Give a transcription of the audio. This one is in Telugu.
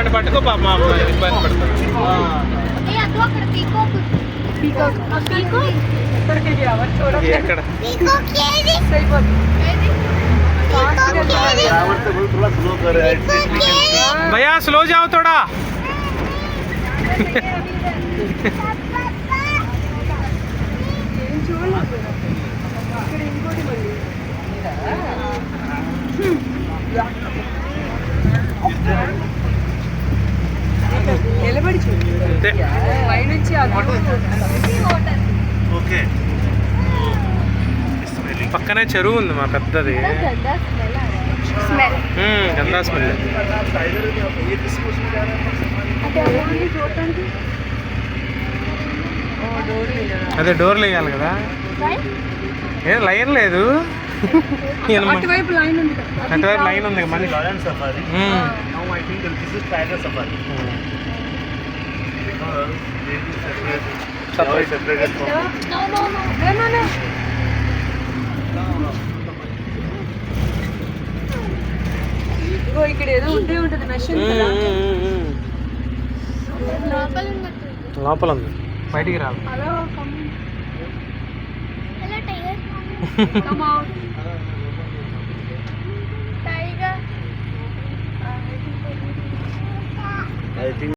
వాడిని పట్టుకో పాప మా అమ్మ ఇబ్బంది పడుతుంది. ఎక్కడ భయ్యా స్లో జావ్ తోడా. నిలబడి చూడు పైనుంచి పక్కనే చెరువు ఉంది మా పెద్దది. గందా స్మెల్. అదే డోర్లు వేయాలి కదా. ఏ లైన్ లేదు. అటువైపు లైన్ ఉంది. అటువైపు లైన్ ఉంది మనిషి. ఇక్కడ ఏదో ఉంటే ఉంటుంది మెషిన్ లోపల ఉంది, బయటికి రాదు. I think